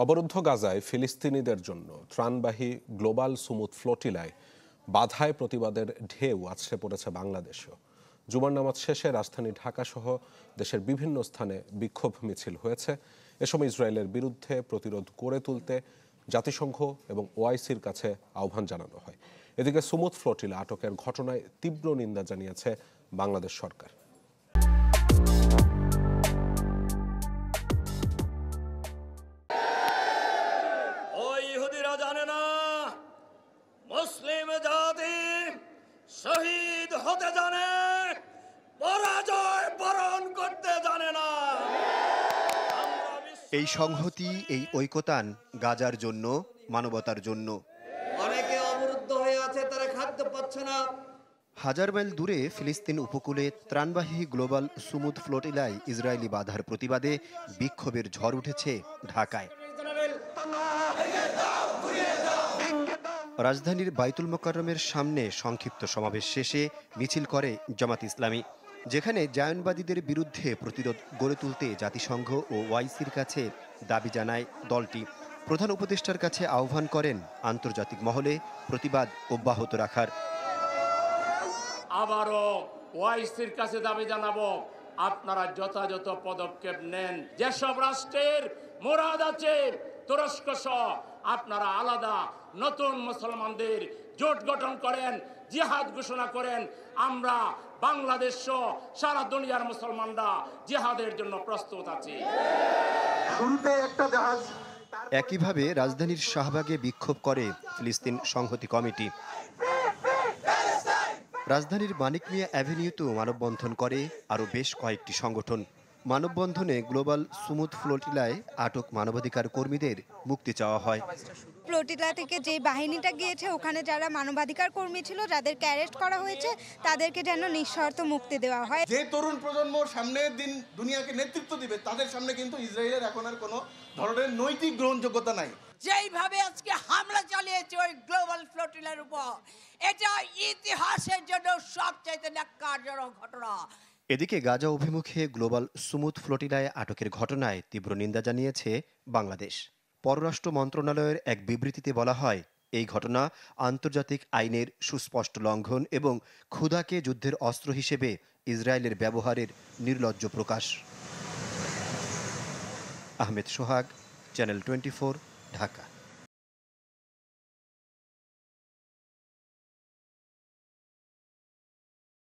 অবরুদ্ধ গাজায় ফিলিস্তিনিদের জন্য ত্রাণবাহী গ্লোবাল সুমুদ ফ্লোটিলায় বাধায় প্রতিবাদের ঢেউ আছড়ে পড়েছে বাংলাদেশেও। জুমার নামাজ শেষে রাজধানী ঢাকাসহ দেশের বিভিন্ন স্থানে বিক্ষোভ মিছিল হয়েছে। এ সময় ইসরায়েলের বিরুদ্ধে প্রতিরোধ গড়ে তুলতে জাতিসংঘ এবং ওআইসির কাছে আহ্বান জানানো হয়। এদিকে সুমুদ ফ্লোটিলা আটকের ঘটনায় তীব্র নিন্দা জানিয়েছে বাংলাদেশ সরকার। জানে না মুসলিম জাতি শহীদ হতে জানে, পরাজয় বরণ করতে জানে না। এই সংহতি, এই ঐকতান গাজার জন্য, মানবতার জন্য। অনেকে অবরুদ্ধ হয়ে আছে, তারা খাদ্য পাচ্ছে না। হাজার মাইল দূরে ফিলিস্তিন উপকূলে ত্রাণবাহী গ্লোবাল সুমুদ ফ্লোটিলায় ইসরায়েলি বাধার প্রতিবাদে বিক্ষোভের ঝড় উঠেছে ঢাকায়। রাজধানীর বাইতুল মোকাররমের সামনে সংক্ষিপ্ত সমাবেশ শেষে মিছিল করে জামাত ইসলামী, যেখানে জায়নবাদীদের বিরুদ্ধে প্রতিরোধ গড়ে তুলতে জাতিসংঘ ও ওআইসির কাছে দাবি জানায় দলটি। প্রধান উপদেষ্টার কাছে আহ্বান করেন আন্তর্জাতিক মহলে প্রতিবাদ অব্যাহত রাখার। আবারও ওআইসির কাছে দাবি জানাবো, আপনারা যথাযথ পদক্ষেপ নেন। যেসব রাষ্ট্রের মুরাদ আছে তুরস্ক সহ, আপনারা আলাদা নতুন মুসলমানদের জোট গঠন করেন, জিহাদ ঘোষণা করেন। আমরা বাংলাদেশ সহ সারা দুনিয়ার মুসলমানরা জিহাদের জন্য প্রস্তুত আছি। একইভাবে রাজধানীর শাহবাগে বিক্ষোভ করে ফিলিস্তিন সংহতি কমিটি। রাজধানীর মানিক মিয়া অ্যাভিনিউতেও মানববন্ধন করে আরও বেশ কয়েকটি সংগঠন। মানববন্ধনে গ্লোবাল সুমুদ ফ্লোটিলায় আটক মানবাধিকার কর্মীদের মুক্তি চাওয়া হয়। ফ্লোটিলা থেকে যে বাহিনীটা গিয়েছে, ওখানে যারা মানবাধিকার কর্মী ছিল, যাদেরকে অ্যারেস্ট করা হয়েছে, তাদেরকে যেন নিঃশর্ত মুক্তি দেওয়া হয়। যে তরুণ প্রজন্ম সামনের দিন দুনিয়াকে নেতৃত্ব দিবে, তাদের সামনে কিন্তু ইসরায়েলের এখন আর কোনো ধরনের নৈতিক গ্রহণযোগ্যতা নাই। যেইভাবে আজকে হামলা চালিয়েছে ওই গ্লোবাল ফ্লোটিলার উপর, এটা ইতিহাসের জন্য সবচাইতে ন্যাক্কারজনক ঘটনা। এদিকে গাজা অভিমুখে গ্লোবাল সুমুদ ফ্লোটিলায় আটকের ঘটনায় তীব্র নিন্দা জানিয়েছে বাংলাদেশ। পররাষ্ট্র মন্ত্রণালয়ের এক বিবৃতিতে বলা হয়, এই ঘটনা আন্তর্জাতিক আইনের সুস্পষ্ট লঙ্ঘন এবং ক্ষুধাকে যুদ্ধের অস্ত্র হিসেবে ইসরায়েলের ব্যবহারের নির্লজ্জ প্রকাশ। আহমেদ সোহাগ, চ্যানেল 24, ঢাকা।